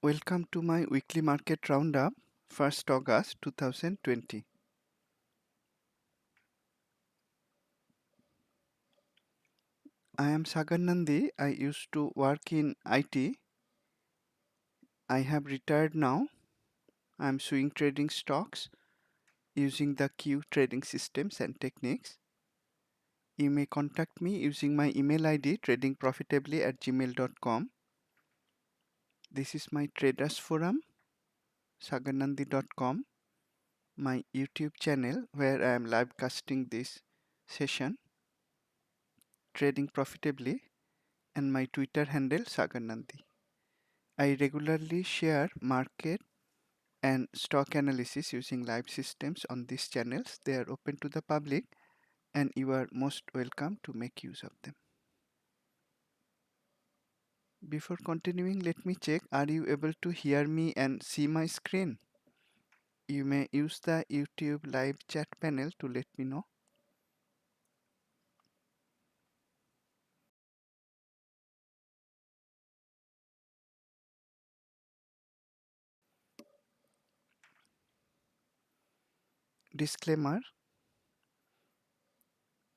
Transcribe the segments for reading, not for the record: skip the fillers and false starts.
Welcome to my weekly market roundup, 1st August 2020. I am Sagar Nandi. I used to work in IT. I have retired now. I am swing trading stocks using the Q trading systems and techniques. You may contact me using my email ID tradingprofitably@gmail.com. This is my traders forum, sagarnandi.com, my YouTube channel where I am live casting this session, Trading Profitably, and my Twitter handle Sagar Nandi. I regularly share market and stock analysis using live systems on these channels. They are open to the public and you are most welcome to make use of them. Before continuing, let me check, are you able to hear me and see my screen? You may use the YouTube live chat panel to let me know. Disclaimer: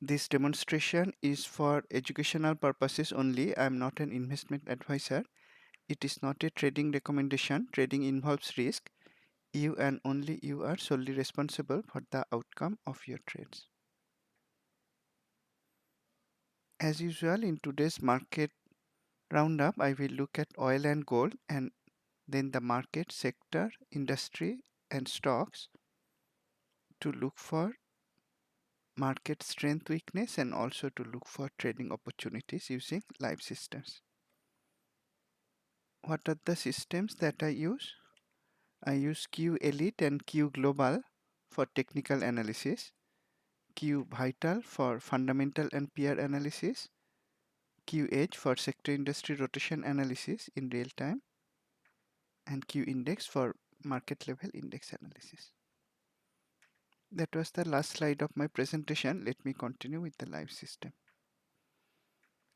this demonstration is for educational purposes only. I am not an investment advisor. It is not a trading recommendation. Trading involves risk. You and only you are solely responsible for the outcome of your trades. As usual, in today's market roundup, I will look at oil and gold and then the market sector, industry, and stocks to look for market strength, weakness, and also to look for trading opportunities using live systems. What are the systems that I use? I use Q Elite and Q Global for technical analysis, Q Vital for fundamental and peer analysis, Q Edge for sector industry rotation analysis in real time, and Q Index for market level index analysis. That was the last slide of my presentation. Let me continue with the live system.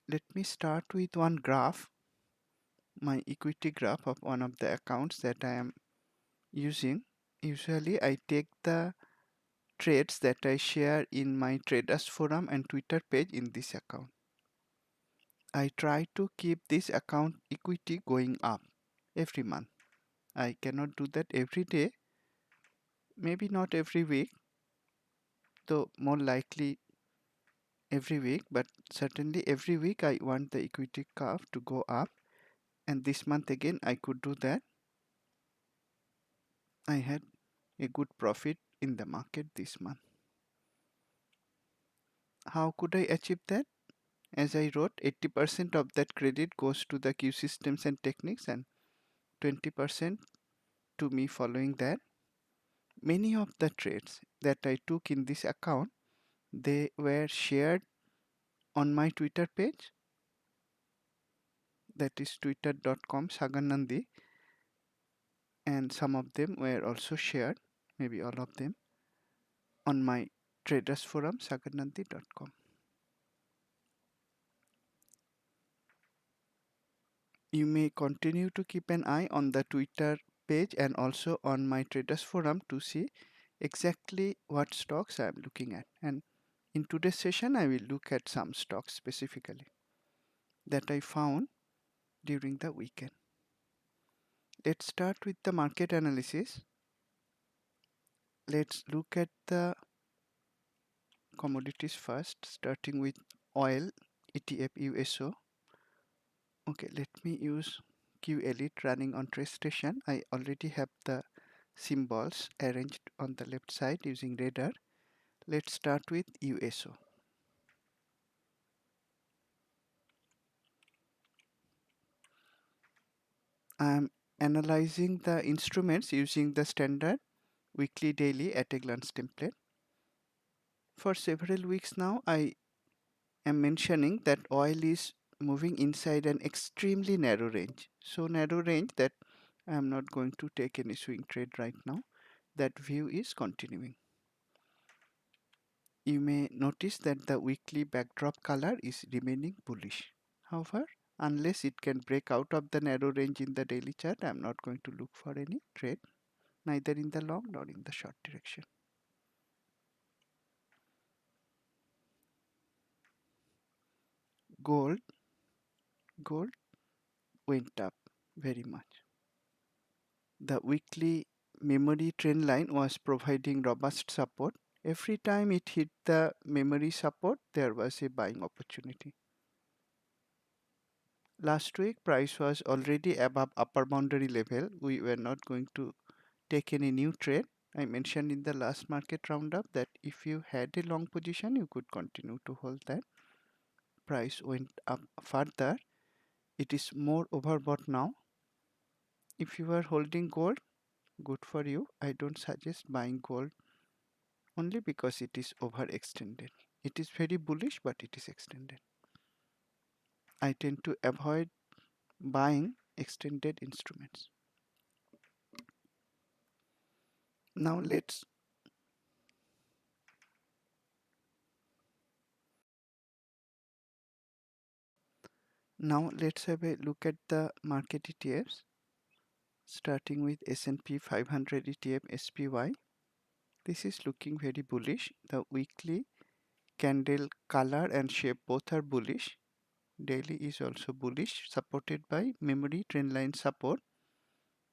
Let me start with one graph, my equity graph of one of the accounts that I am using. Usually I take the trades that I share in my traders forum and Twitter page in this account. I try to keep this account equity going up every month. I cannot do that every day, maybe not every week, though more likely every week, but certainly every week I want the equity curve to go up, and this month again I could do that. I had a good profit in the market this month. How could I achieve that? As I wrote, 80% of that credit goes to the Q systems and techniques and 20% to me following that. Many of the trades that I took in this account, they were shared on my Twitter page, that is twitter.com Saganandi, and some of them were also shared, maybe all of them, on my traders forum saganandi.com. You may continue to keep an eye on the Twitter page and also on my traders forum to see exactly what stocks I am looking at. And in today's session, I will look at some stocks specifically that I found during the weekend. Let's start with the market analysis. Let's look at the commodities first, starting with oil, ETF USO. Okay, let me use Q Elite running on TradeStation. I already have the symbols arranged on the left side using radar. Let's start with USO. I am analyzing the instruments using the standard weekly daily at a glance template. For several weeks now, I am mentioning that oil is moving inside an extremely narrow range. So narrow range that I am not going to take any swing trade right now. That view is continuing. You may notice that the weekly backdrop color is remaining bullish. However, Unless it can break out of the narrow range in the daily chart, I'm not going to look for any trade, neither in the long nor in the short direction. Gold, gold went up very much. The weekly memory trend line was providing robust support. Every time it hit the memory support, there was a buying opportunity. Last week, price was already above upper boundary level. We were not going to take any new trade. I mentioned in the last market roundup that if you had a long position, you could continue to hold that. Price went up further. It is more overbought now. If you are holding gold, good for you. I don't suggest buying gold only because it is overextended. It is very bullish, but it is extended. I tend to avoid buying extended instruments. Now let's have a look at the market ETFs, starting with S&P 500 ETF SPY. This is looking very bullish. The weekly candle color and shape both are bullish. Daily is also bullish, supported by memory trendline support.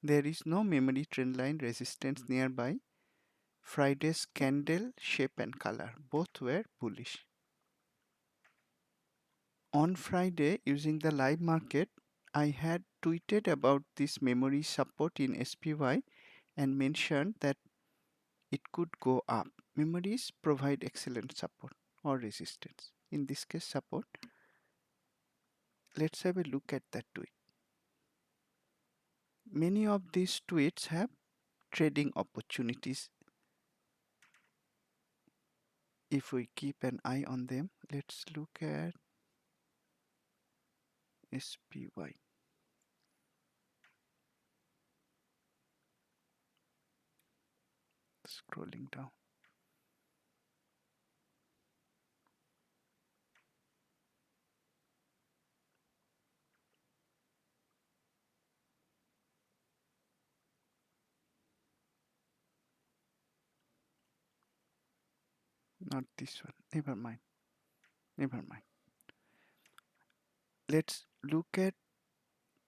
There is no memory trendline resistance nearby. Friday's candle shape and color both were bullish. On Friday, using the live market, I had tweeted about this memory support in SPY and mentioned that it could go up. Memories provide excellent support or resistance. In this case, support. Let's have a look at that tweet. Many of these tweets have trading opportunities if we keep an eye on them. Let's look at SPY. Scrolling down. Not this one. Never mind. Never mind. Let's look at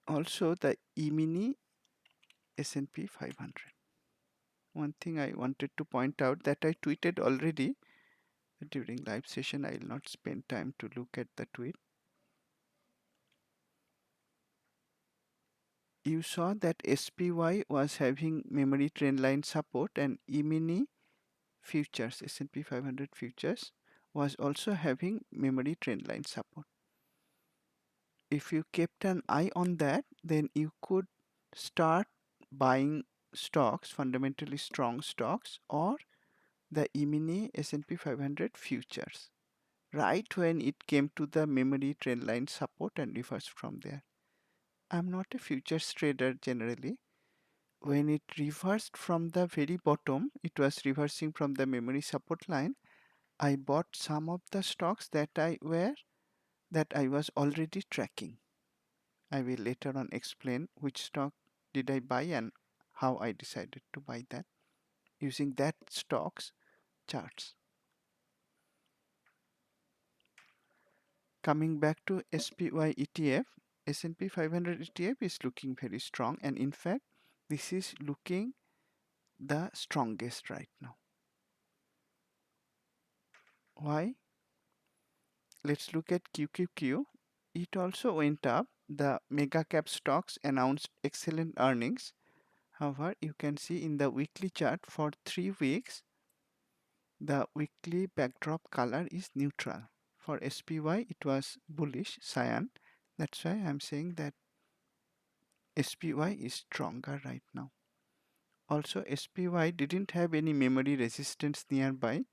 also the E-mini S&P 500. One thing I wanted to point out that I tweeted already during live session. I will not spend time to look at the tweet. You saw that SPY was having memory trendline support and E-mini futures, S&P 500 futures, was also having memory trendline support. If you kept an eye on that, then you could start buying stocks, fundamentally strong stocks, or the E-mini S&P 500 futures, right when it came to the memory trendline support and reversed from there. I'm not a futures trader generally. When it reversed from the very bottom, it was reversing from the memory support line. I bought some of the stocks that I was already tracking. I will later on explain which stock did I buy and how I decided to buy that using that stock's charts. Coming back to SPY ETF, S&P 500 ETF is looking very strong, and in fact this is looking the strongest right now. Why? Let's look at QQQ. It also went up. The mega cap stocks announced excellent earnings. However, you can see in the weekly chart for 3 weeks, the weekly backdrop color is neutral. For SPY, it was bullish, cyan. That's why I'm saying that SPY is stronger right now. Also, SPY didn't have any memory resistance nearby.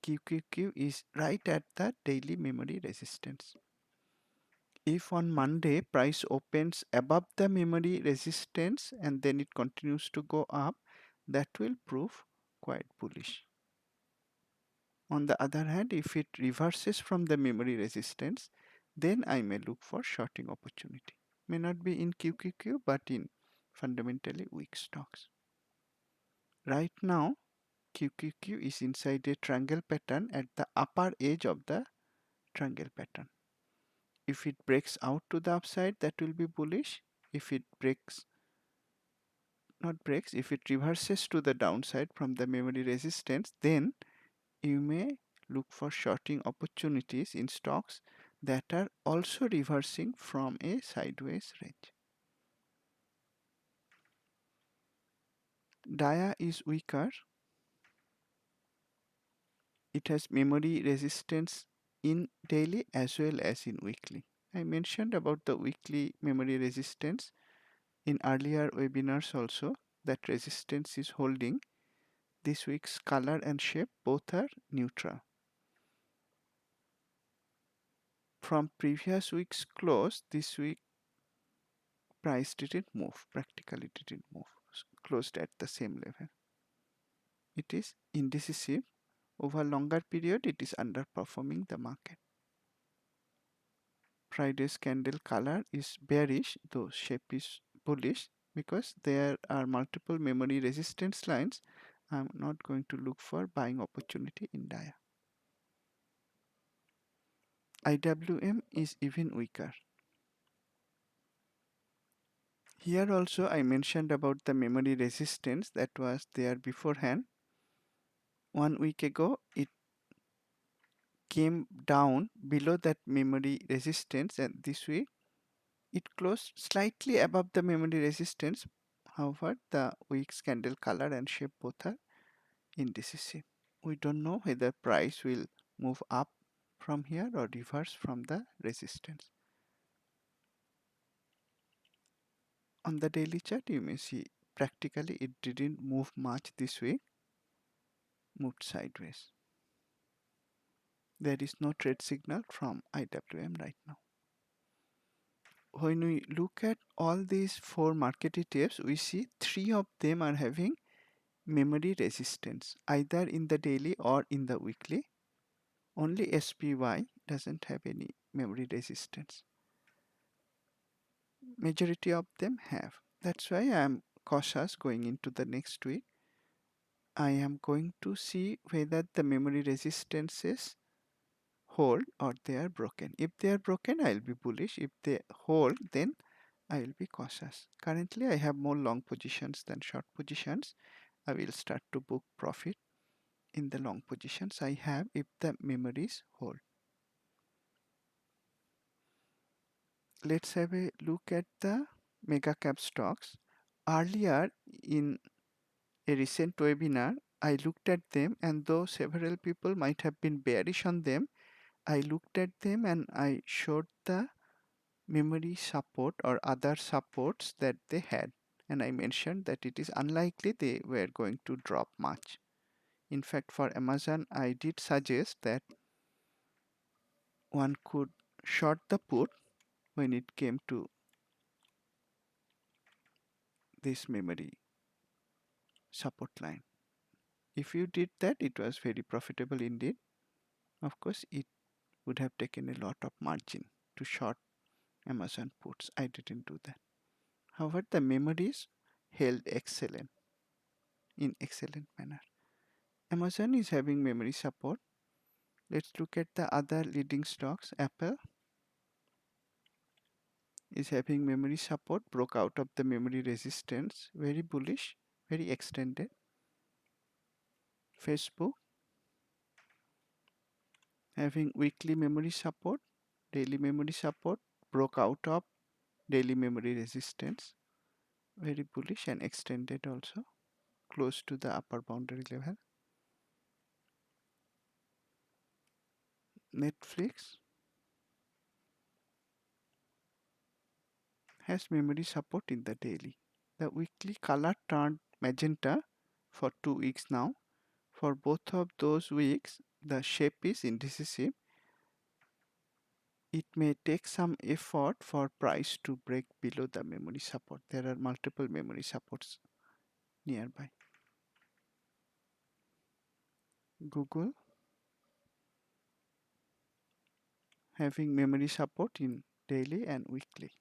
QQQ is right at the daily memory resistance. If on Monday price opens above the memory resistance and then it continues to go up, that will prove quite bullish. On the other hand, if it reverses from the memory resistance, then I may look for shorting opportunity. May not be in QQQ, but in fundamentally weak stocks. Right now, QQQ is inside a triangle pattern at the upper edge of the triangle pattern. If it breaks out to the upside, that will be bullish. If it if it reverses to the downside from the memory resistance, then you may look for shorting opportunities in stocks that are also reversing from a sideways range. Dia is weaker. It has memory resistance in daily as well as in weekly. I mentioned about the weekly memory resistance in earlier webinars also. That resistance is holding. This week's color and shape both are neutral. From previous week's close, this week price didn't move, practically didn't move, closed at the same level. It is indecisive. Over longer period, it is underperforming the market. Friday's candle color is bearish, though shape is bullish, because there are multiple memory resistance lines. I'm not going to look for buying opportunity in Dia. IWM is even weaker. Here also I mentioned about the memory resistance that was there beforehand. 1 week ago it came down below that memory resistance, and this week it closed slightly above the memory resistance. However, the week's candle color and shape both are indecisive. We don't know whether price will move up from here or reverse from the resistance. On the daily chart, you may see practically it didn't move much this week, moved sideways. There is no trade signal from IWM right now. When we look at all these 4 market ETFs, we see 3 of them are having memory resistance, either in the daily or in the weekly. Only SPY doesn't have any memory resistance. Majority of them have. That's why I am cautious going into the next week. I am going to see whether the memory resistances hold or they are broken. If they are broken, I will be bullish. If they hold, then I will be cautious. Currently, I have more long positions than short positions. I will start to book profit in the long positions I have if the memories hold. Let's have a look at the mega cap stocks. Earlier in a recent webinar, I looked at them, and though several people might have been bearish on them, I looked at them and I showed the memory support or other supports that they had, and I mentioned that it is unlikely they were going to drop much. In fact, for Amazon, I did suggest that one could short the put when it came to this memory support line. If you did that, it was very profitable indeed. Of course, it would have taken a lot of margin to short Amazon puts. I didn't do that. However, the memories held in excellent manner. Amazon is having memory support. Let's look at the other leading stocks. Apple is having memory support, broke out of the memory resistance, very bullish, very extended. Facebook having weekly memory support, daily memory support, broke out of daily memory resistance, very bullish and extended also, close to the upper boundary level. Netflix has memory support in the daily. The weekly color turned magenta for 2 weeks now. For both of those weeks, the shape is indecisive. It may take some effort for price to break below the memory support. There are multiple memory supports nearby. Google having memory support in daily and weekly.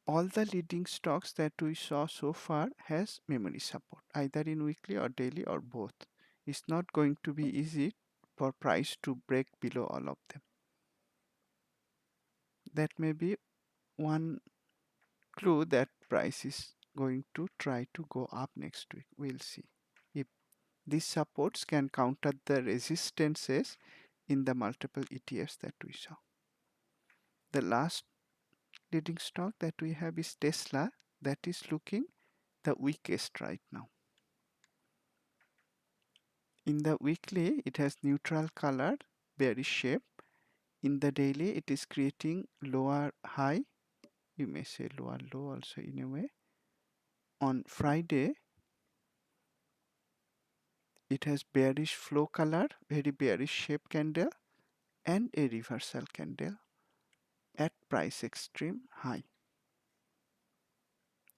All the leading stocks that we saw so far has memory support, either in weekly or daily or both. It's not going to be easy for price to break below all of them. That may be one clue that price is going to try to go up next week. We'll see if these supports can counter the resistances in the multiple ETFs that we saw. The last leading stock that we have is Tesla, that is looking the weakest right now. In the weekly, it has neutral colored bearish shape. In the daily, it is creating lower high, you may say lower low also in a way. On Friday, it has bearish flow color, very bearish shape candle, and a reversal candle at price extreme high.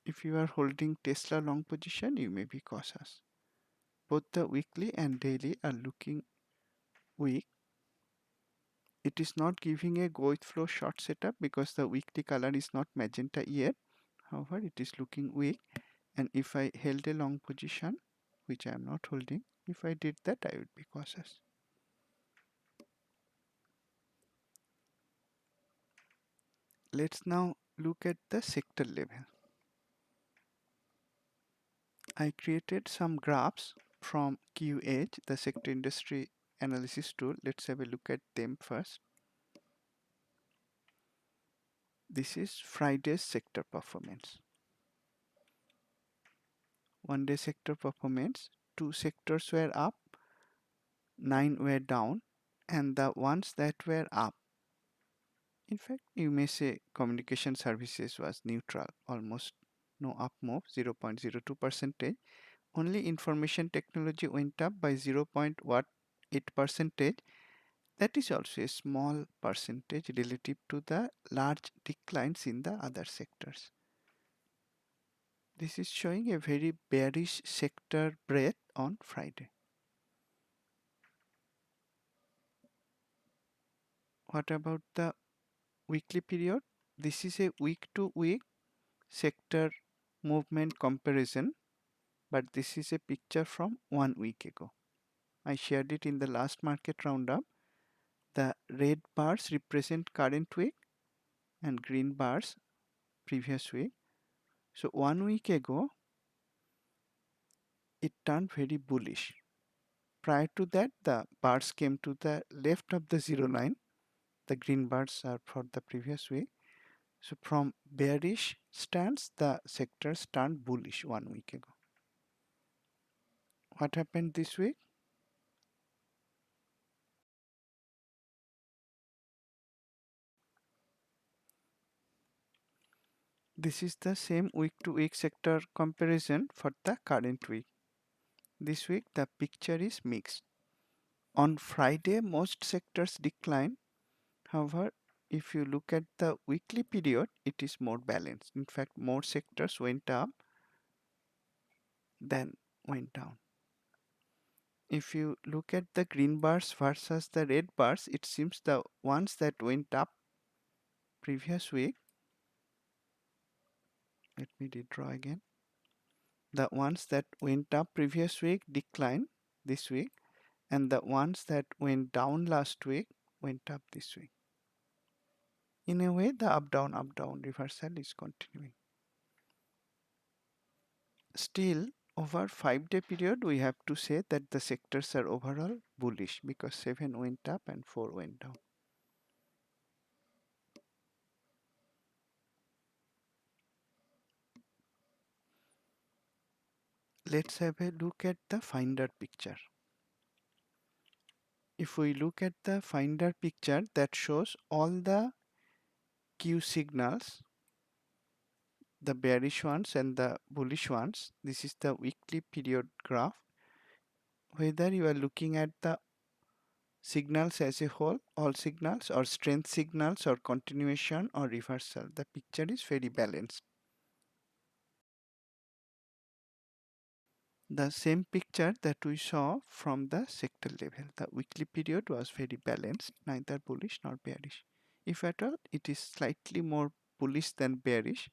If you are holding Tesla long position, you may be cautious. Both the weekly and daily are looking weak. It is not giving a go with flow short setup because the weekly color is not magenta yet. However, it is looking weak, and if I held a long position, which I am not holding, if I did that, I would be cautious. Let's now look at the sector level. I created some graphs from QH, the sector industry analysis tool. Let's have a look at them first. This is Friday's sector performance. One day sector performance, 2 sectors were up, 9 were down, and the ones that were up, in fact, you may say communication services was neutral, almost no up move, 0.02 percentage. Only information technology went up by 0.8 percentage. That is also a small percentage relative to the large declines in the other sectors. This is showing a very bearish sector breadth on Friday. What about the weekly period? This is a week to week sector movement comparison, but this is a picture from 1 week ago. I shared it in the last market roundup. The red bars represent current week and green bars previous week. So 1 week ago, it turned very bullish. Prior to that, the bars came to the left of the 0 line. The green bars are for the previous week. So from bearish stance, the sectors turned bullish 1 week ago. What happened this week? This is the same week to week sector comparison for the current week. This week the picture is mixed. On Friday, most sectors declined. However, if you look at the weekly period, it is more balanced. In fact, more sectors went up than went down. If you look at the green bars versus the red bars, it seems the ones that went up previous week, let me redraw again. The ones that went up previous week declined this week, and the ones that went down last week went up this week. In a way, the up down reversal is continuing. Still, over 5-day period, we have to say that the sectors are overall bullish because 7 went up and 4 went down. Let's have a look at the Finder picture. If we look at the Finder picture, that shows all the Q signals, the bearish ones and the bullish ones. This is the weekly period graph. Whether you are looking at the signals as a whole, all signals, or strength signals, or continuation or reversal, the picture is very balanced. The same picture that we saw from the sector level. The weekly period was very balanced, neither bullish nor bearish. If at all, it is slightly more bullish than bearish.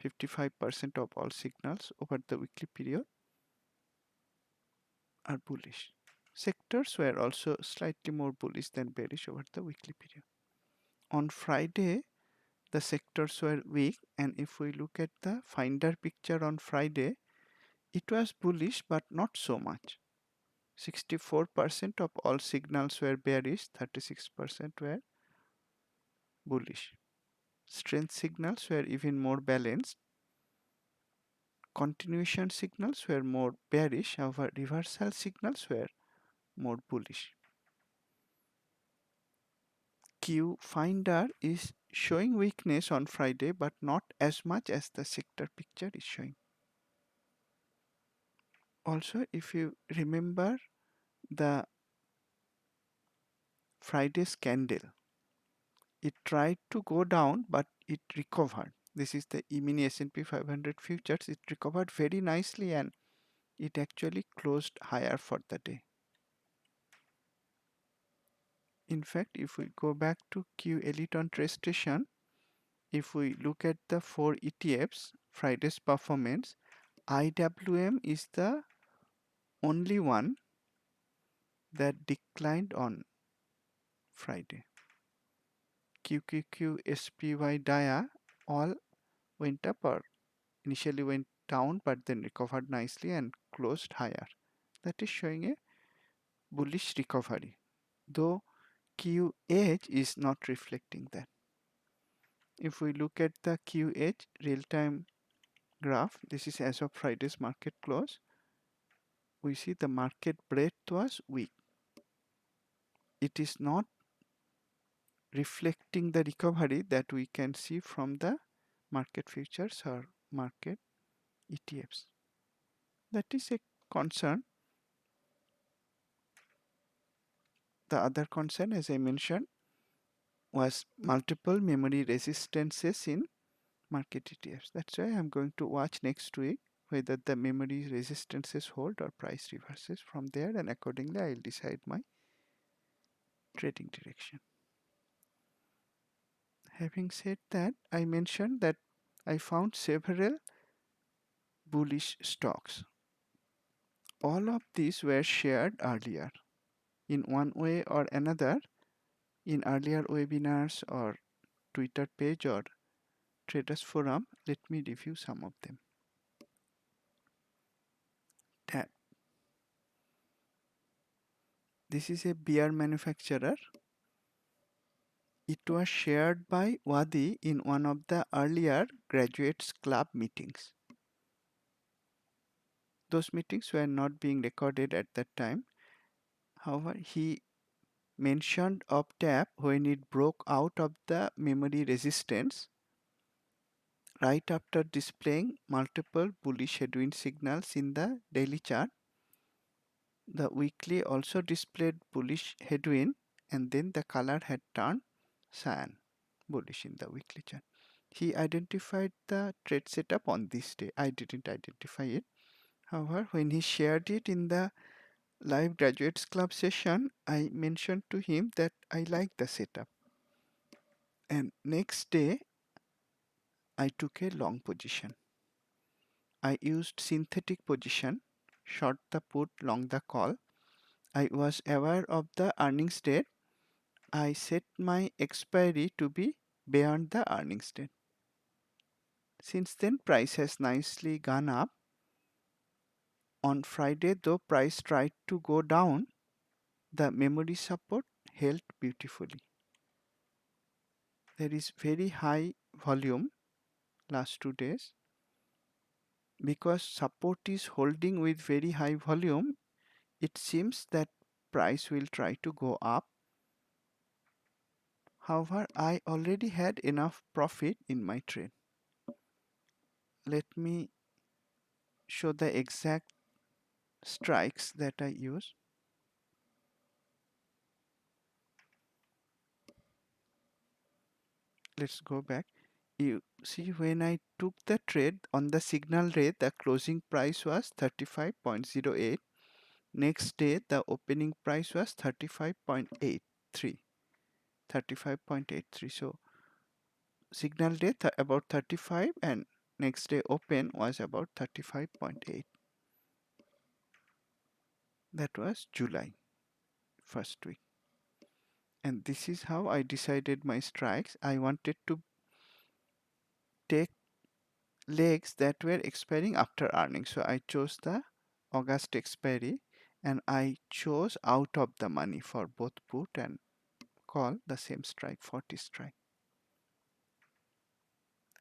55% of all signals over the weekly period are bullish. Sectors were also slightly more bullish than bearish over the weekly period. On Friday, the sectors were weak, and if we look at the finder picture on Friday, it was bullish but not so much. 64% of all signals were bearish, 36% were bullish. Strength signals were even more balanced. Continuation signals were more bearish, however reversal signals were more bullish. Q finder is showing weakness on Friday but not as much as the sector picture is showing. Also, if you remember the Friday's candle, it tried to go down but it recovered. This is the E-mini S&P 500 futures. It recovered very nicely and it actually closed higher for the day. In fact, if we go back to Q Elite on TradeStation, if we look at the 4 ETFs, Friday's performance, IWM is the only one that declined on Friday. QQQ, SPY, DIA all went up or initially went down but then recovered nicely and closed higher. That is showing a bullish recovery, though QH is not reflecting that. If we look at the QH real-time graph, this is as of Friday's market close, we see the market breadth was weak. It is not reflecting the recovery that we can see from the market futures or market ETFs. That is a concern. The other concern, as I mentioned, was multiple memory resistances in market ETFs. That's why I'm going to watch next week whether the memory resistances hold or price reverses from there, and accordingly I'll decide my trading direction. Having said that, I mentioned that I found several bullish stocks. All of these were shared earlier in one way or another in earlier webinars or Twitter page or traders forum. Let me review some of them. Tab. This is a beer manufacturer. It was shared by Wadi in one of the earlier graduates club meetings. Those meetings were not being recorded at that time. However, he mentioned of tab when it broke out of the memory resistance right after displaying multiple bullish headwind signals in the daily chart. The weekly also displayed bullish headwind and then the color had turned cyan, bullish in the weekly chart. He identified the trade setup on this day. I didn't identify it. However, when he shared it in the live graduates club session, I mentioned to him that I like the setup. And next day, I took a long position. I used synthetic position, short the put, long the call. I was aware of the earnings date. I set my expiry to be beyond the earnings date. Since then, price has nicely gone up. On Friday, though price tried to go down, the memory support held beautifully. There is very high volume last 2 days. Because support is holding with very high volume, it seems that price will try to go up. However, I already had enough profit in my trade. Let me show the exact strikes that I use. Let's go back. You see, when I took the trade on the signal day, the closing price was 35.08. Next day, the opening price was 35.83. 35.83. So signal day about 35 and next day open was about 35.8. That was July first week. And this is how I decided my strikes. I wanted to take legs that were expiring after earnings. So I chose the August expiry and I chose out of the money for both put and call the same strike, 40 strike.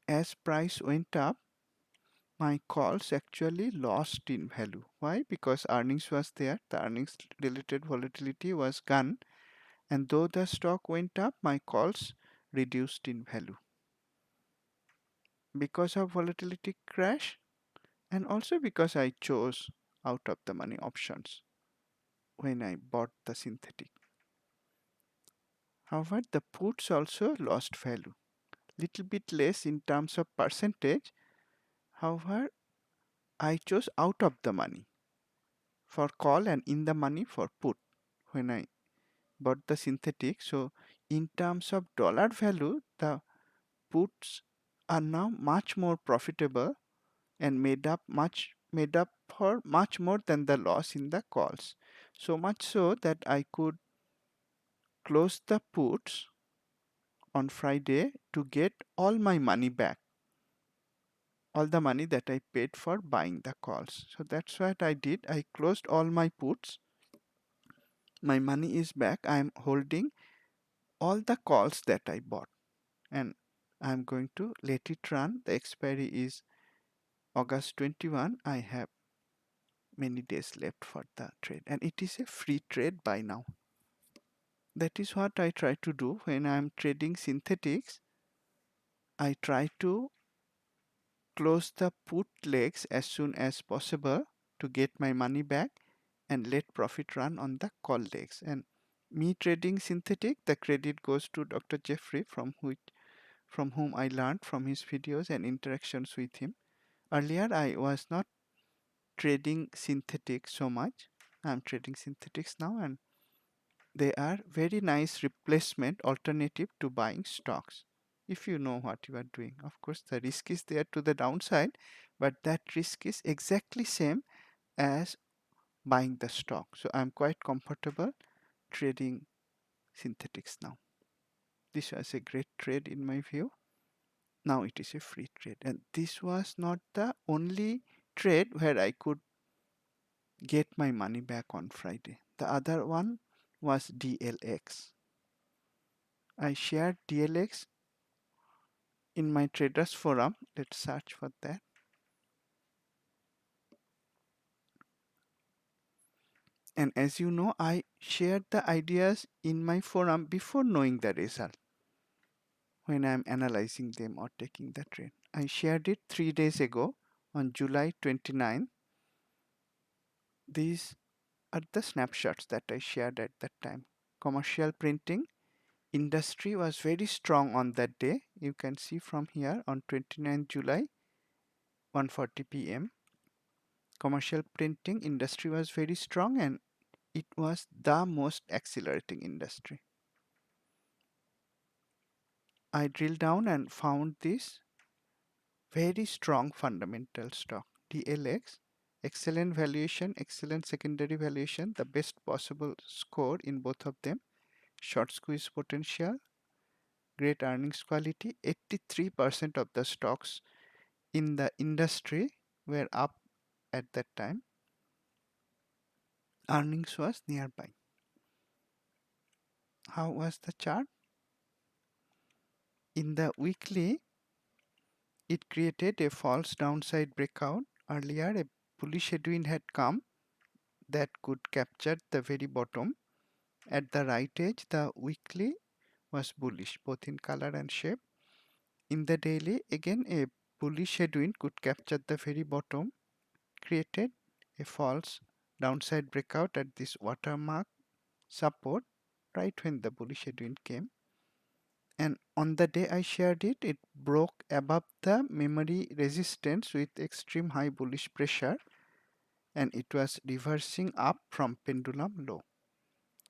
As price went up, my calls actually lost in value. Why? Because earnings was there, the earnings related volatility was gone, and though the stock went up, my calls reduced in value because of volatility crash and also because I chose out of the money options when I bought the synthetic. However, the puts also lost value, little bit less in terms of percentage. However, I chose out of the money for call and in the money for put when I bought the synthetic. So in terms of dollar value, the puts are now much more profitable and made up for much more than the loss in the calls. So much so that I could close the puts on Friday to get all my money back, all the money that I paid for buying the calls. So that's what I did. I closed all my puts. My money is back. I'm holding all the calls that I bought and I'm going to let it run. The expiry is August 21. I have many days left for the trade and it is a free trade by now. That is what I try to do when I'm trading synthetics. I try to close the put legs as soon as possible to get my money back and let profit run on the call legs. And me trading synthetic, the credit goes to Dr. Jeffrey from whom I learned from his videos and interactions with him. Earlier I was not trading synthetics so much. I'm trading synthetics now and they are very nice replacement alternative to buying stocks. If you know what you are doing, of course the risk is there to the downside, but that risk is exactly same as buying the stock. So I'm quite comfortable trading synthetics now. This was a great trade in my view. Now it is a free trade, and this was not the only trade where I could get my money back on Friday. The other one was DLX. I shared DLX in my traders forum. Let's search for that. And as you know, I shared the ideas in my forum before knowing the result when I'm analyzing them or taking the trade. I shared it 3 days ago on July 29. These are the snapshots that I shared at that time. Commercial printing industry was very strong on that day. You can see from here on 29 July 1:40 p.m. Commercial printing industry was very strong and it was the most accelerating industry. I drilled down and found this very strong fundamental stock, DLX, excellent valuation, excellent secondary valuation, the best possible score in both of them, short squeeze potential, great earnings quality. 83% of the stocks in the industry were up at that time. Earnings was nearby. How was the chart? In the weekly, it created a false downside breakout. Earlier, a bullish headwind had come that could capture the very bottom. At the right edge, the weekly was bullish, both in color and shape. In the daily, again, a bullish headwind could capture the very bottom, created a false downside breakout at this watermark support right when the bullish headwind came. And on the day I shared it, it broke above the memory resistance with extreme high bullish pressure, and it was reversing up from pendulum low.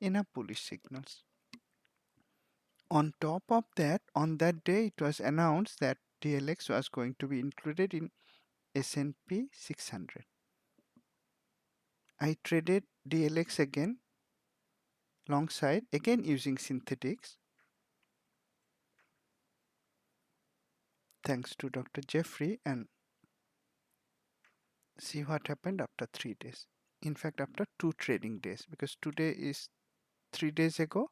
Enough bullish signals. On top of that, on that day it was announced that DLX was going to be included in S&P 600. I traded DLX again, long side, again using synthetics, thanks to Dr. Jeffrey, and see what happened after 3 days. In fact, after 2 trading days, because today is 3 days ago.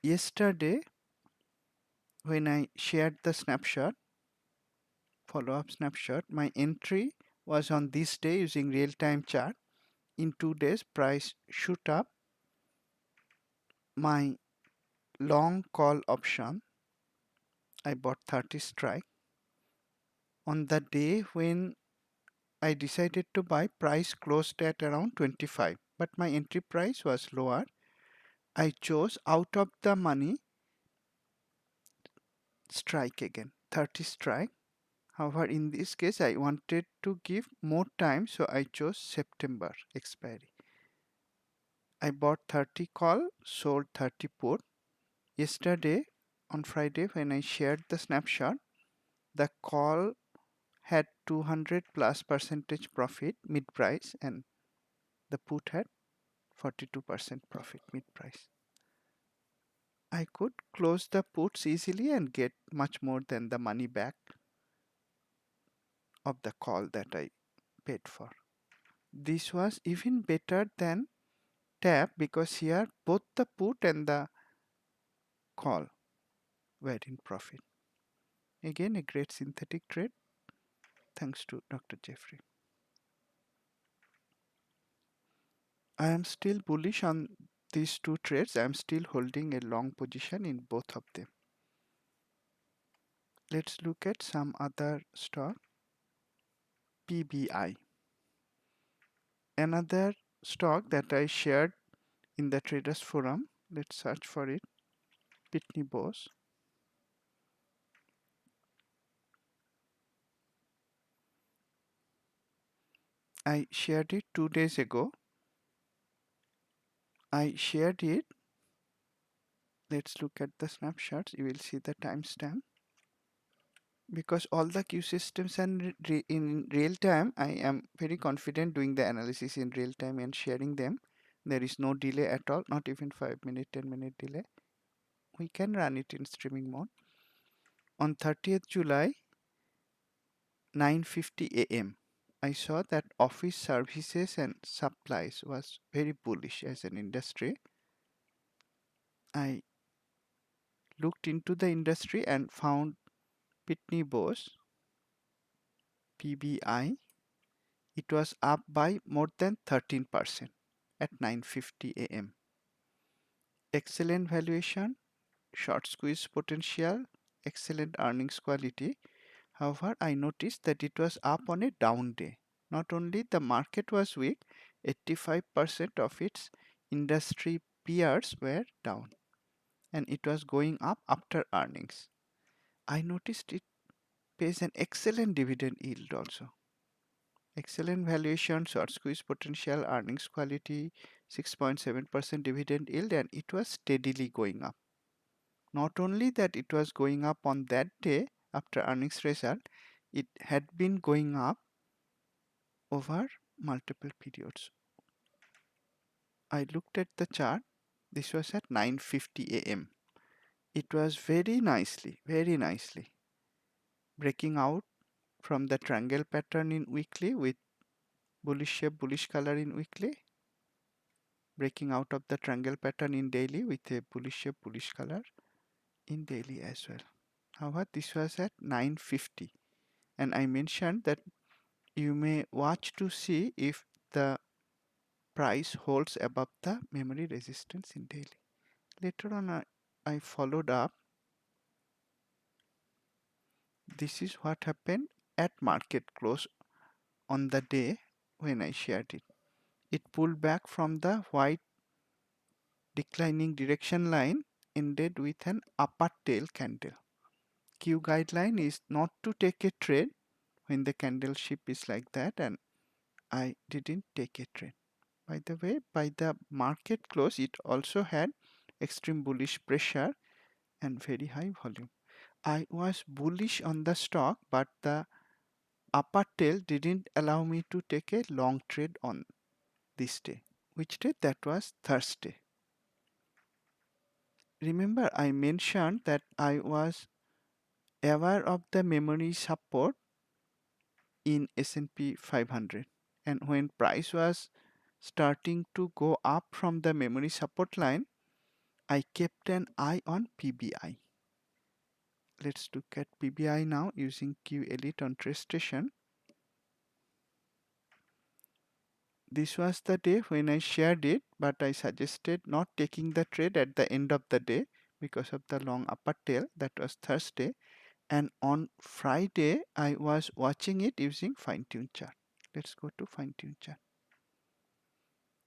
Yesterday, when I shared the snapshot, follow-up snapshot, my entry was on this day using real-time chart. In 2 days, price shoot up. My long call option, I bought 30 strike. On the day when I decided to buy, price closed at around 25, but my entry price was lower. I chose out of the money strike again, 30 strike. However, in this case, I wanted to give more time, so I chose September expiry. I bought 30 call, sold 30 put. Yesterday, on Friday, when I shared the snapshot, the call had 200 plus percentage profit mid price, and the put had 42% profit mid price. I could close the puts easily and get much more than the money back of the call that I paid for. This was even better than tap because here both the put and the call were in profit. Again, a great synthetic trade thanks to Dr. Jeffrey. I am still bullish on these two trades. I am still holding a long position in both of them. Let's look at some other stock. PBI. Another stock that I shared in the traders forum. Let's search for it. Pitney Bowes. I shared it 2 days ago. I shared it. Let's look at the snapshots. You will see the timestamp. Because all the Q systems and in real time, I am very confident doing the analysis in real time and sharing them. There is no delay at all, not even 5 minute, 10 minute delay. We can run it in streaming mode. On 30th July, 9:50 a.m. I saw that office services and supplies was very bullish as an industry. I looked into the industry and found Pitney Bowes, PBI. It was up by more than 13% at 9:50 a.m. Excellent valuation, short squeeze potential, excellent earnings quality. However, I noticed that it was up on a down day. Not only the market was weak, 85% of its industry peers were down, and it was going up after earnings. I noticed it pays an excellent dividend yield also. Excellent valuation, short squeeze potential, earnings quality, 6.7% dividend yield, and it was steadily going up. Not only that it was going up on that day after earnings result, it had been going up over multiple periods. I looked at the chart. This was at 9:50 a.m. It was very nicely breaking out from the triangle pattern in weekly with bullish shape, bullish color in weekly, breaking out of the triangle pattern in daily with a bullish shape, bullish color in daily as well. However, this was at 9:50, and I mentioned that you may watch to see if the price holds above the memory resistance in daily. Later on, I followed up. This is what happened at market close on the day when I shared it. It pulled back from the white declining direction line ended with an upper tail candle. Q guideline is not to take a trade when the candle shape is like that, and I didn't take a trade. By the way, by the market close, it also had extreme bullish pressure and very high volume. I was bullish on the stock, but the upper tail didn't allow me to take a long trade on this day. Which day? That was Thursday. Remember, I mentioned that I was aware of the memory support in S&P 500, and when price was starting to go up from the memory support line, I kept an eye on PBI. Let's look at PBI now using Q Elite on TradeStation. This was the day when I shared it, but I suggested not taking the trade at the end of the day because of the long upper tail. That was Thursday. And on Friday, I was watching it using fine-tune chart. Let's go to fine-tune chart.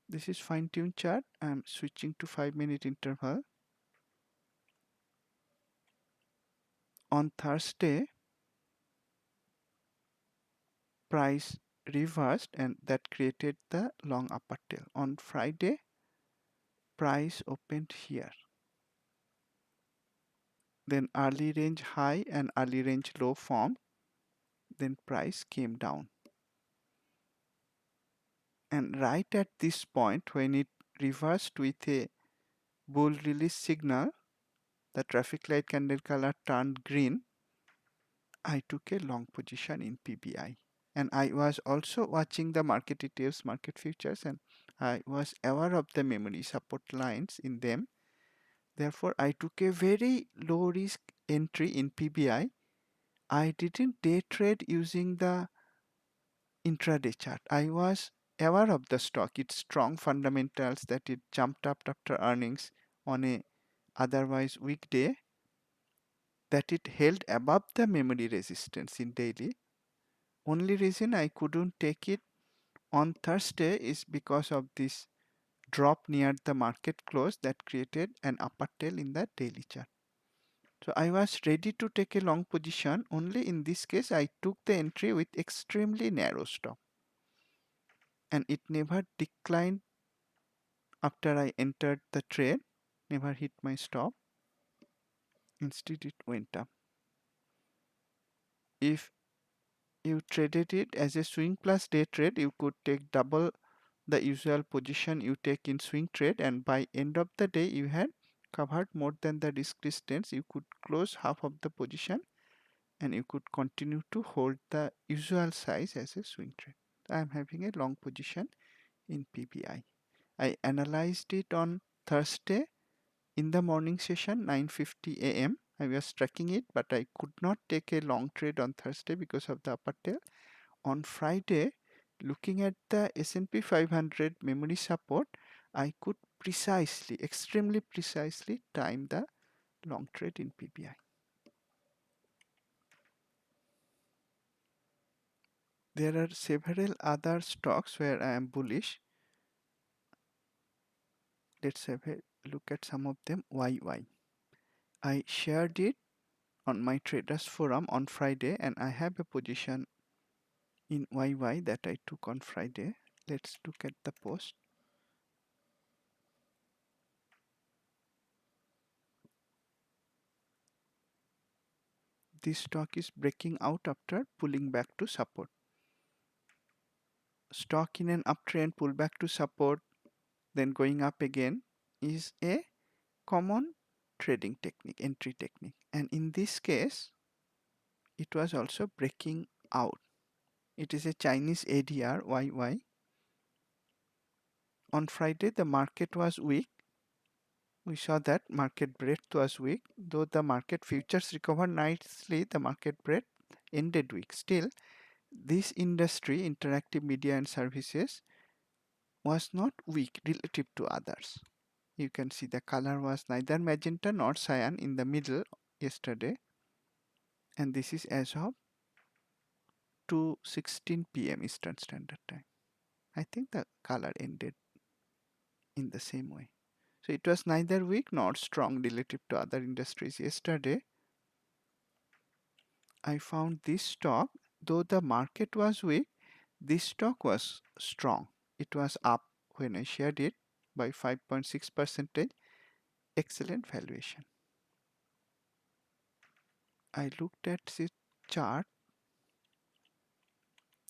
This is fine-tune chart. I'm switching to 5-minute interval. On Thursday, price reversed and that created the long upper tail. On Friday, price opened here. Then early range high and early range low formed. Then price came down. And right at this point, when it reversed with a bull release signal, the traffic light candle color turned green. I took a long position in PBI. And I was also watching the market ETFs, market futures, and I was aware of the memory support lines in them. Therefore, I took a very low risk entry in PBI. I didn't day trade using the intraday chart. I was aware of the stock, its strong fundamentals, that it jumped up after earnings on a otherwise weak day, that it held above the memory resistance in daily. Only reason I couldn't take it on Thursday is because of this drop near the market close that created an upper tail in the daily chart. So I was ready to take a long position. Only in this case I took the entry with extremely narrow stop, and it never declined after I entered the trade, never hit my stop. Instead it went up. If you traded it as a swing plus day trade, you could take double the usual position you take in swing trade, and by end of the day you had covered more than the risk distance. You could close half of the position and you could continue to hold the usual size as a swing trade. I am having a long position in PBI. I analyzed it on Thursday in the morning session, 9:50 a.m. I was tracking it, but I could not take a long trade on Thursday because of the upper tail. On Friday, looking at the S&P 500 memory support, I could precisely, extremely precisely time the long trade in PBI. There are several other stocks where I am bullish. Let's have a look at some of them. YY. I shared it on my traders forum on Friday, and I have a position in YY that I took on Friday. Let's look at the post. This stock is breaking out after pulling back to support. Stock in an uptrend, pull back to support, then going up again is a common trading technique, entry technique. And in this case, it was also breaking out. It is a Chinese ADR YY. On Friday, the market was weak. We saw that market breadth was weak. Though the market futures recovered nicely, the market breadth ended weak. Still, this industry, interactive media and services, was not weak relative to others. You can see the color was neither magenta nor cyan in the middle yesterday. And this is as of 2:16 p.m. Eastern Standard Time. I think the color ended in the same way. So it was neither weak nor strong relative to other industries. Yesterday, I found this stock, though the market was weak, this stock was strong. It was up when I shared it by 5.6%. Excellent valuation. I looked at the chart.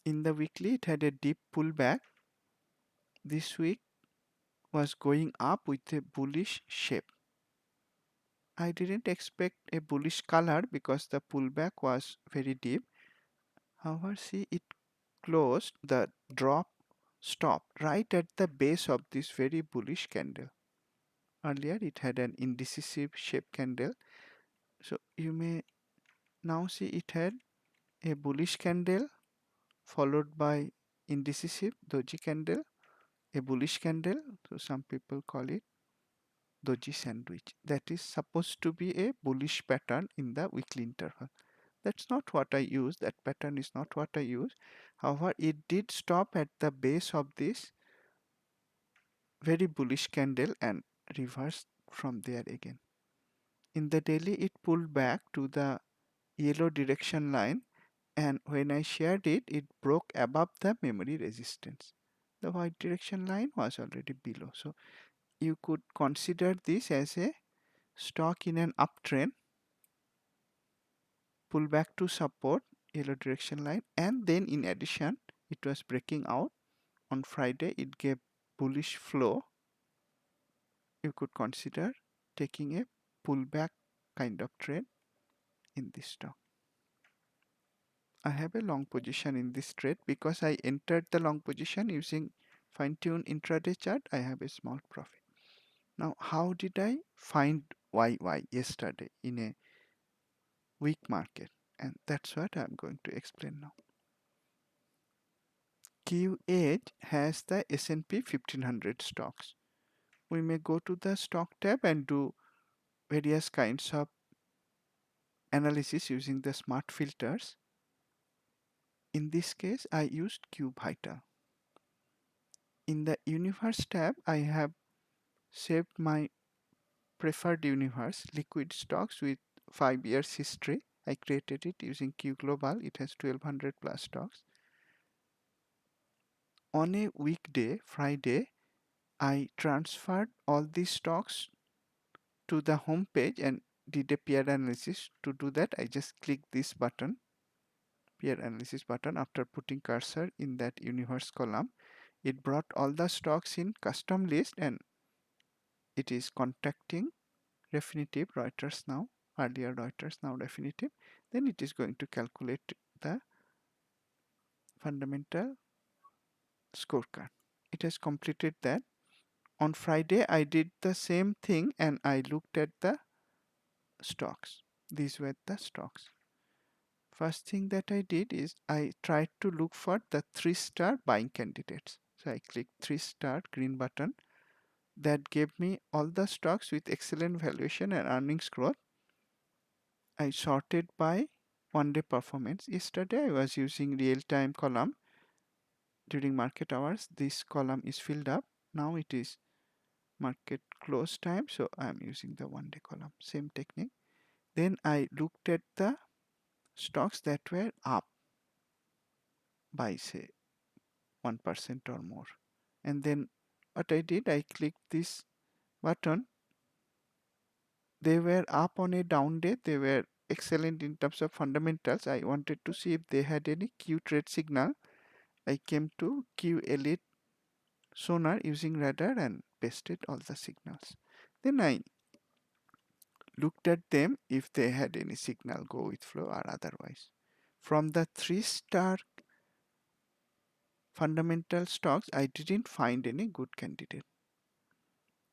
In the weekly, it had a deep pullback. This week was going up with a bullish shape. I didn't expect a bullish color because the pullback was very deep. However, see, it closed, the drop stopped right at the base of this very bullish candle. Earlier it had an indecisive shape candle. So you may now see it had a bullish candle followed by indecisive doji candle, a bullish candle. So some people call it doji sandwich. That is supposed to be a bullish pattern in the weekly interval. That's not what I use. That pattern is not what I use. However, it did stop at the base of this very bullish candle and reversed from there again. In the daily, it pulled back to the yellow direction line, and when I shared it, it broke above the memory resistance. The white direction line was already below. So you could consider this as a stock in an uptrend, pull back to support, yellow direction line, and then in addition, it was breaking out. On Friday, it gave bullish flow. You could consider taking a pullback kind of trade in this stock. I have a long position in this trade because I entered the long position using fine-tuned intraday chart. I have a small profit. Now, how did I find YY yesterday in a weak market? And that's what I'm going to explain now. Q8 has the S&P 1500 stocks. We may go to the stock tab and do various kinds of analysis using the smart filters. In this case, I used Q Vital. In the universe tab, I have saved my preferred universe, liquid stocks with 5 years history. I created it using Q Global. It has 1200 plus stocks. On a weekday, Friday, I transferred all these stocks to the home page and did a peer analysis. To do that, I just click this button, peer analysis button. After putting cursor in that universe column, it brought all the stocks in custom list, and it is contacting Refinitiv, Reuters now, earlier Reuters, now Refinitiv. Then it is going to calculate the fundamental scorecard. It has completed that. On Friday, I did the same thing and I looked at the stocks. These were the stocks. First thing that I did is I tried to look for the 3-star buying candidates. So I clicked 3-star green button. That gave me all the stocks with excellent valuation and earnings growth. I sorted by 1-day performance. Yesterday I was using real-time column. During market hours, this column is filled up. Now it is market close time, so I am using the 1-day column. Same technique. Then I looked at the stocks that were up by say 1% or more. And then what I did, I clicked this button. They were up on a down day. They were excellent in terms of fundamentals. I wanted to see if they had any Q trade signal. I came to Q Elite sonar using radar and pasted all the signals. Then I looked at them if they had any signal go with flow or otherwise. From the 3-star fundamental stocks, I didn't find any good candidate.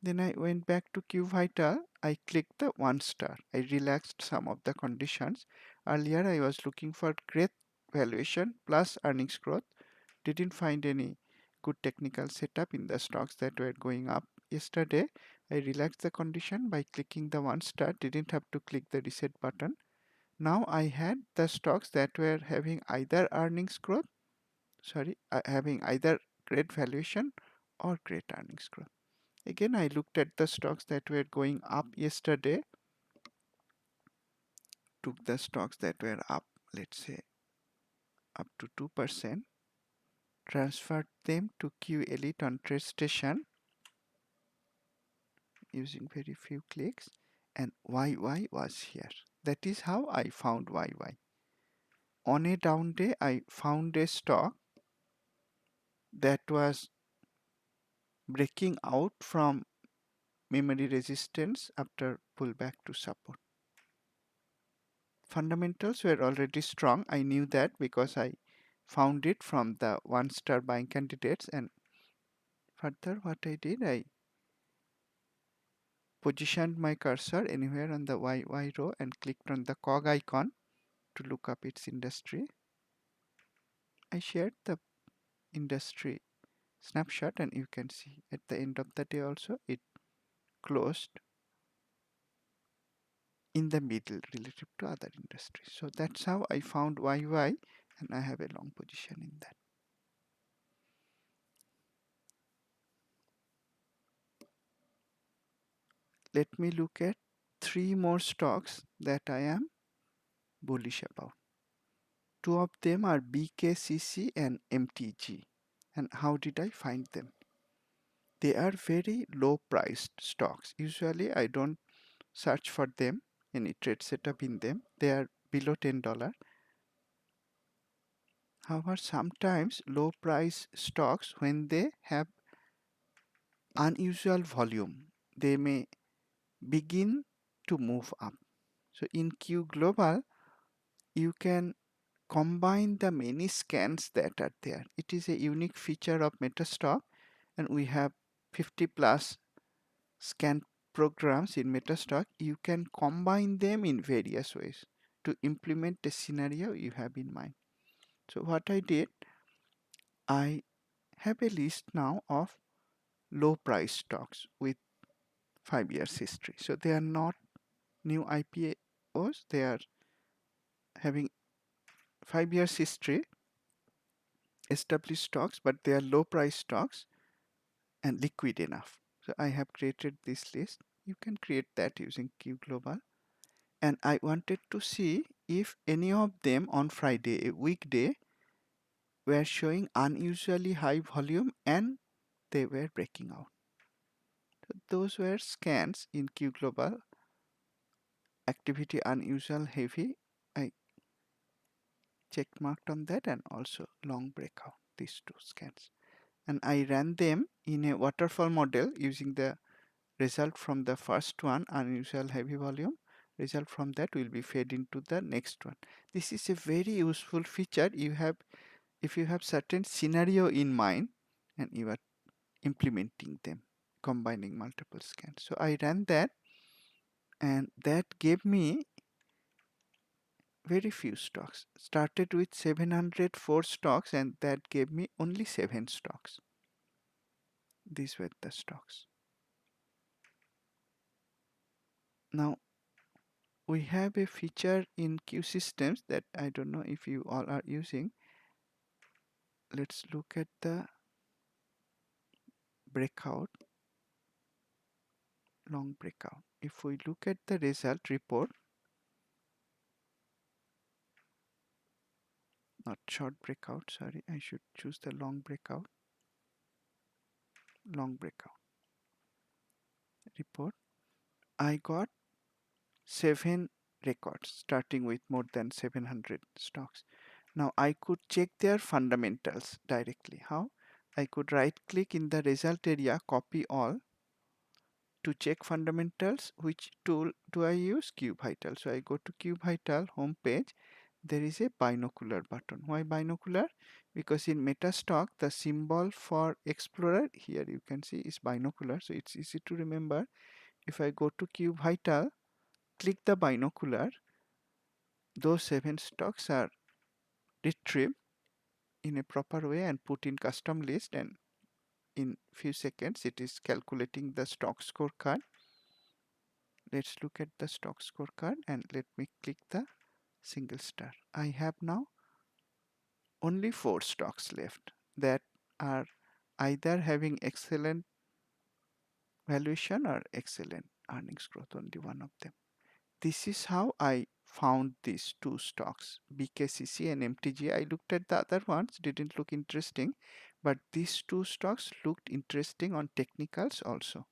Then I went back to Q Vital. I clicked the 1-star. I relaxed some of the conditions. Earlier I was looking for great valuation plus earnings growth. Didn't find any good technical setup in the stocks that were going up. Yesterday I relaxed the condition by clicking the 1-star. Didn't have to click the reset button. Now I had the stocks that were having either having either great valuation or great earnings growth. Again, I looked at the stocks that were going up yesterday, took the stocks that were up, let's say up to 2%, transferred them to Q Elite on TradeStation using very few clicks, and YY was here. That is how I found YY. On a down day, I found a stock that was breaking out from memory resistance after pullback to support. Fundamentals were already strong. I knew that because I found it from the one-star buying candidates, and further what I did, I positioned my cursor anywhere on the YY row and clicked on the cog icon to look up its industry. I shared the industry snapshot, and you can see at the end of the day also it closed in the middle relative to other industries. So that's how I found YY, and I have a long position in that. Let me look at 3 more stocks that I am bullish about. 2 of them are BKCC and MTG. And how did I find them? They are very low priced stocks. Usually I don't search for them, any trade setup in them. They are below $10. However, sometimes low price stocks, when they have unusual volume, they may begin to move up. So in Q Global, you can combine the many scans that are there. It is a unique feature of MetaStock, and we have 50 plus scan programs in MetaStock. You can combine them in various ways to implement the scenario you have in mind. So what I did, I have a list now of low price stocks with 5 years history. So they are not new IPOs, they are having 5 years history, established stocks, but they are low price stocks and liquid enough. So I have created this list. You can create that using Q Global. And I wanted to see if any of them on Friday, a weekday, were showing unusually high volume and they were breaking out. So those were scans in Q Global. Activity unusual heavy. I check marked on that, and also long breakout, these 2 scans. And I ran them in a waterfall model using the result from the first one, unusual heavy volume. Result from that will be fed into the next one. This is a very useful feature you have if you have certain scenario in mind and you are implementing them, combining multiple scans. So I ran that, and that gave me very few stocks. Started with 704 stocks, and that gave me only 7 stocks. These were the stocks. Now we have a feature in Q systems that I don't know if you all are using. Let's look at the breakout, long breakout. If we look at the result report, not short breakout, sorry, I should choose the long breakout, report. I got 7 records starting with more than 700 stocks. Now I could check their fundamentals directly. How? I could right click in the result area, copy all to check fundamentals. Which tool do I use? QVital. So I go to QVital homepage. There is a binocular button. Why binocular? Because in MetaStock, the symbol for Explorer, here you can see, is binocular. So it's easy to remember. If I go to QVital, click the binocular, those 7 stocks are retrieved in a proper way and put in custom list, and in few seconds it is calculating the stock scorecard. Let's look at the stock scorecard, and let me click the single star. I have now only 4 stocks left that are either having excellent valuation or excellent earnings growth, only one of them. This is how I found these two stocks, BKCC and MTG. I looked at the other ones, didn't look interesting, but these two stocks looked interesting on technicals also.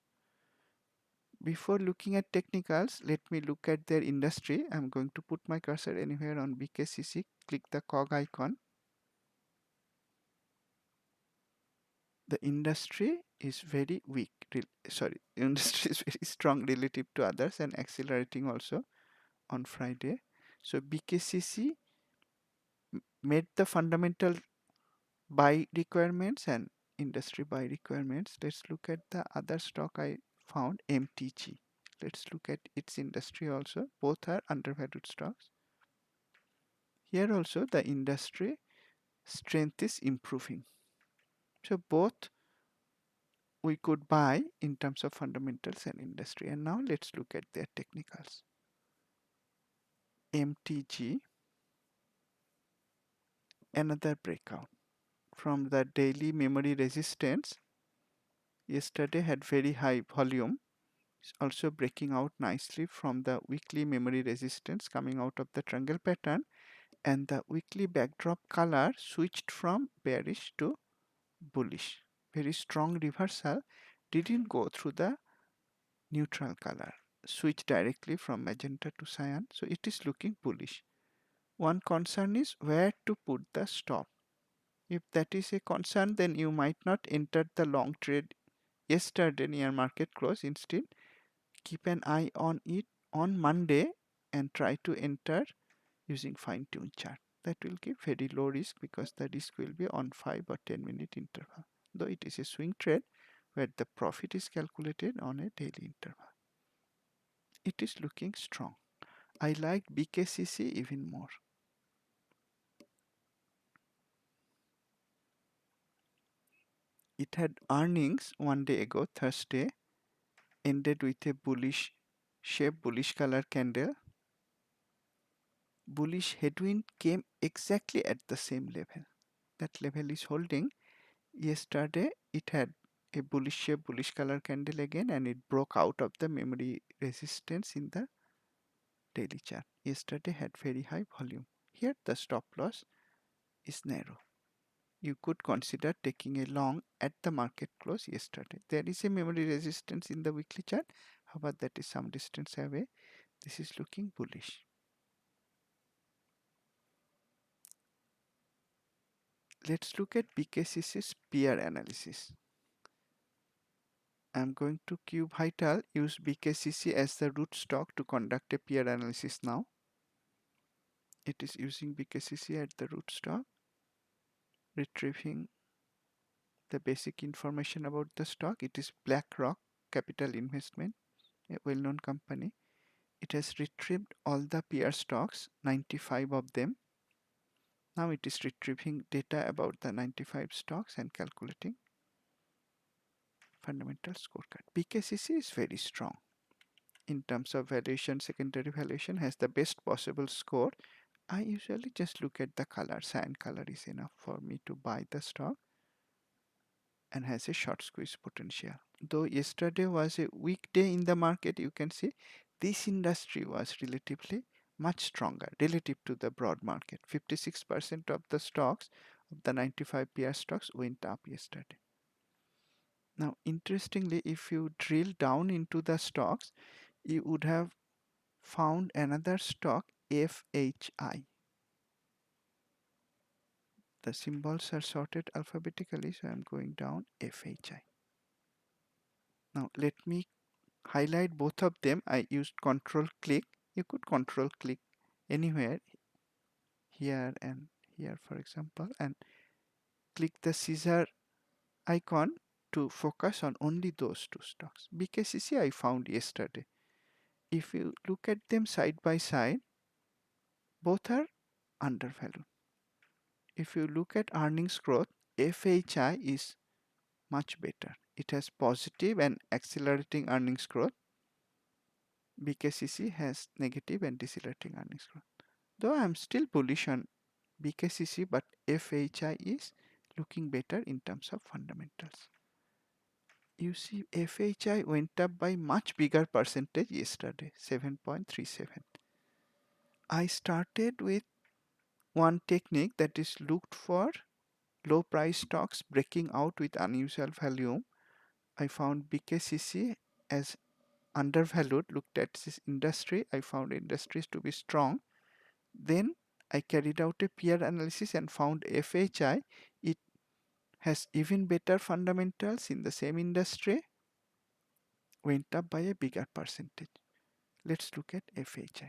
Before looking at technicals, let me look at their industry. I'm going to put my cursor anywhere on BKCC, click the cog icon. The industry is very weak, industry is very strong relative to others and accelerating also on Friday. So BKCC met the fundamental buy requirements and industry buy requirements. Let's look at the other stock I found, MTG. Let's look at its industry also. Both are undervalued stocks. Here also the industry strength is improving. So both we could buy in terms of fundamentals and industry. And now let's look at their technicals. MTG, another breakout from the daily memory resistance. Yesterday had very high volume. It's also breaking out nicely from the weekly memory resistance coming out of the triangle pattern, and the weekly backdrop color switched from bearish to bullish. Very strong reversal, didn't go through the neutral color, switch directly from magenta to cyan, so it is looking bullish. One concern is where to put the stop. If that is a concern, then you might not enter the long trade yesterday near market close. Instead, keep an eye on it on Monday and try to enter using fine-tuned chart. That will give very low risk because the risk will be on 5 or 10-minute interval, though it is a swing trade where the profit is calculated on a daily interval. It is looking strong. I like BKCC even more. It had earnings one day ago, Thursday, ended with a bullish shape, bullish color candle. Bullish headwind came exactly at the same level. That level is holding. Yesterday it had a bullish shape, bullish color candle again, and it broke out of the memory resistance in the daily chart. Yesterday had very high volume. Here the stop loss is narrow. You could consider taking a long at the market close yesterday. There is a memory resistance in the weekly chart, however that is some distance away. This is looking bullish. Let's look at BKCC's peer analysis. I'm going to Q Vital, use BKCC as the root stock to conduct a peer analysis now. It is using BKCC at the root stock, retrieving the basic information about the stock. It is BlackRock Capital Investment, a well-known company. It has retrieved all the peer stocks, 95 of them. Now it is retrieving data about the 95 stocks and calculating fundamental scorecard. BKCC is very strong in terms of valuation. Secondary valuation has the best possible score. I usually just look at the color. Cyan color is enough for me to buy the stock and has a short squeeze potential. Though yesterday was a weak day in the market, you can see this industry was relatively much stronger relative to the broad market. 56% of the stocks of the 95 peer stocks went up yesterday. Now, interestingly, if you drill down into the stocks, you would have found another stock, FHI. The symbols are sorted alphabetically, so I'm going down FHI. Now, let me highlight both of them. I used control click. You could control click anywhere, here and here for example, and click the scissor icon to focus on only those two stocks. BKCC I found yesterday. If you look at them side by side, both are undervalued. If you look at earnings growth, FHI is much better. It has positive and accelerating earnings growth. BKCC has negative and decelerating earnings growth. Though I'm still bullish on BKCC, but FHI is looking better in terms of fundamentals. You see FHI went up by much bigger percentage yesterday, 7.37. I started with one technique that is looked for low price stocks breaking out with unusual volume. I found BKCC as undervalued, looked at this industry, I found industries to be strong. Then I carried out a peer analysis and found FHI. It has even better fundamentals in the same industry, went up by a bigger percentage. Let's look at FHI.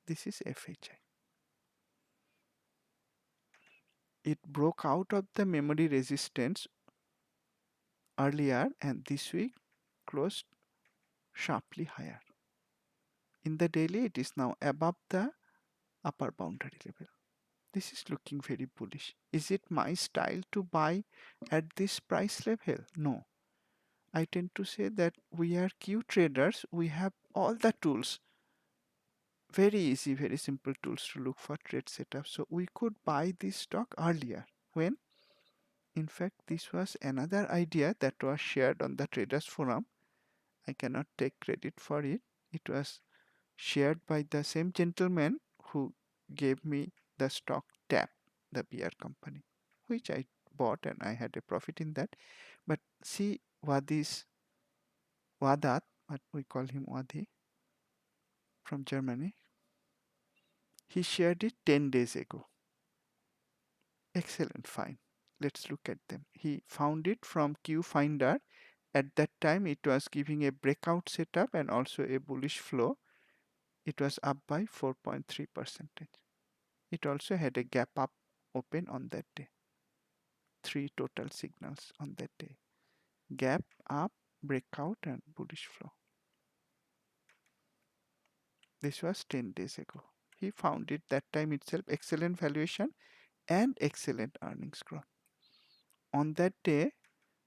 This is FHI. It broke out of the memory resistance earlier and this week closed sharply higher. In the daily, it is now above the upper boundary level. This is looking very bullish. Is it my style to buy at this price level? No. I tend to say that we are Q traders. We have all the tools. Very easy, very simple tools to look for trade setup. So we could buy this stock earlier. When? In fact, this was another idea that was shared on the traders forum. I cannot take credit for it. It was shared by the same gentleman who gave me the stock TAP, the beer company, which I bought and I had a profit in that. But see Wadat, what we call him Wadi from Germany, he shared it 10 days ago. Excellent, fine. Let's look at them. He found it from Q Finder. At that time, it was giving a breakout setup and also a bullish flow. It was up by 4.3%. It also had a gap up open on that day. 3 total signals on that day. Gap up, breakout and bullish flow. This was 10 days ago. He found it that time itself excellent valuation and excellent earnings growth. On that day,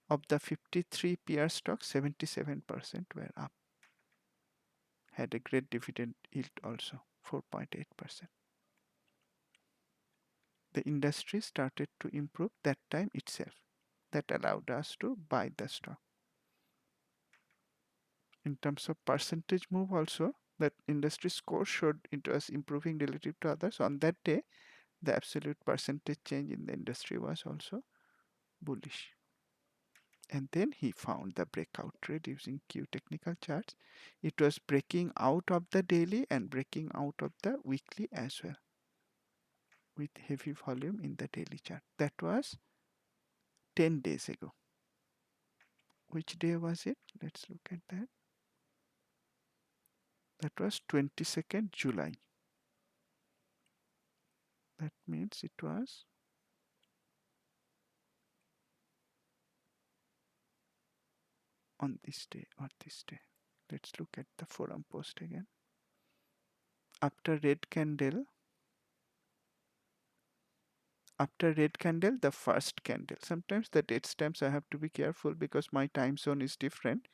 of the 53 peer stocks, 77% were up. Had a great dividend yield also, 4.8%. The industry started to improve that time itself. That allowed us to buy the stock. In terms of percentage move also, that industry score showed it was improving relative to others. On that day, the absolute percentage change in the industry was also bullish. And then he found the breakout trade using Q technical charts. It was breaking out of the daily and breaking out of the weekly as well, with heavy volume in the daily chart. That was 10 days ago. Which day was it? Let's look at that. That was 22nd July. That means it was on this day or this day. Let's look at the forum post again. After red candle, the first candle. Sometimes the date stamps I have to be careful because my time zone is different.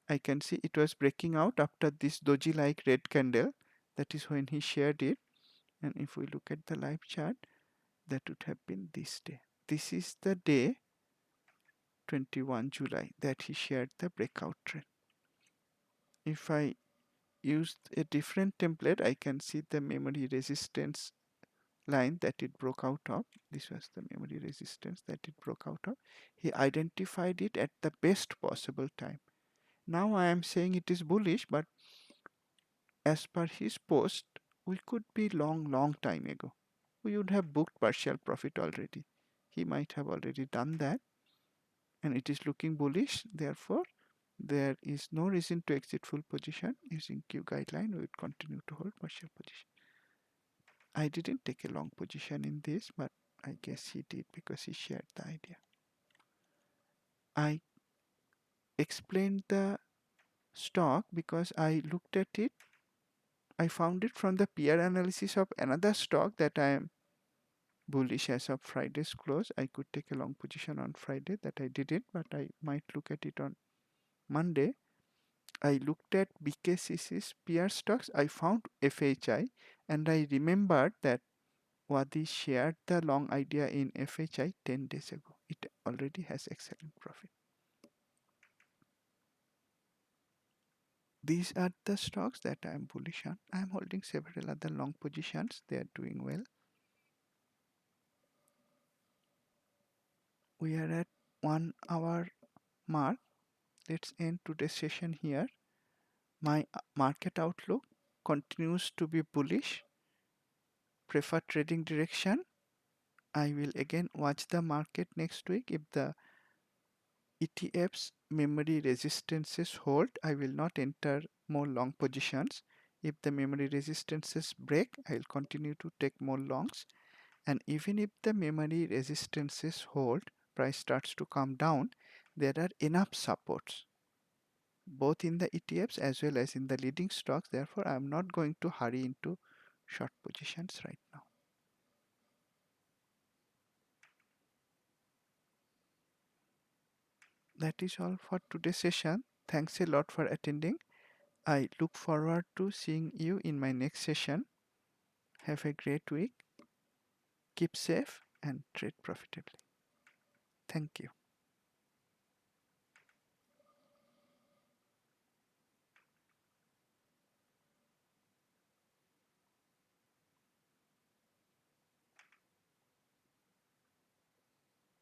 I can see it was breaking out after this doji like red candle. That is when he shared it. And if we look at the live chart, that would have been this day. This is the day 21 July that he shared the breakout trend. If I used a different template, I can see the memory resistance line that it broke out of. This was the memory resistance that it broke out of. He identified it at the best possible time. Now I am saying it is bullish, but as per his post, we could be long time ago. We would have booked partial profit already. He might have already done that, and it is looking bullish. Therefore, there is no reason to exit full position. Using Q guideline, we would continue to hold partial position. I didn't take a long position in this, but I guess he did because he shared the idea. I explained the stock because I looked at it. I found it from the peer analysis of another stock that I am bullish as of Friday's close. I could take a long position on Friday, that I didn't, but I might look at it on Monday. I looked at BKCC's peer stocks. I found FHI, and I remembered that Wadi shared the long idea in FHI 10 days ago. It already has excellent profit. These are the stocks that I am bullish on. I am holding several other long positions. They are doing well. We are at 1 hour mark. Let's end today's session here. My market outlook continues to be bullish. Prefer trading direction. I will again watch the market next week. If the ETF's memory resistances hold, I will not enter more long positions. If the memory resistances break, I will continue to take more longs. And even if the memory resistances hold, price starts to come down, there are enough supports both in the ETFs as well as in the leading stocks. Therefore, I am not going to hurry into short positions right now. That is all for today's session. Thanks a lot for attending. I look forward to seeing you in my next session. Have a great week. Keep safe and trade profitably. Thank you.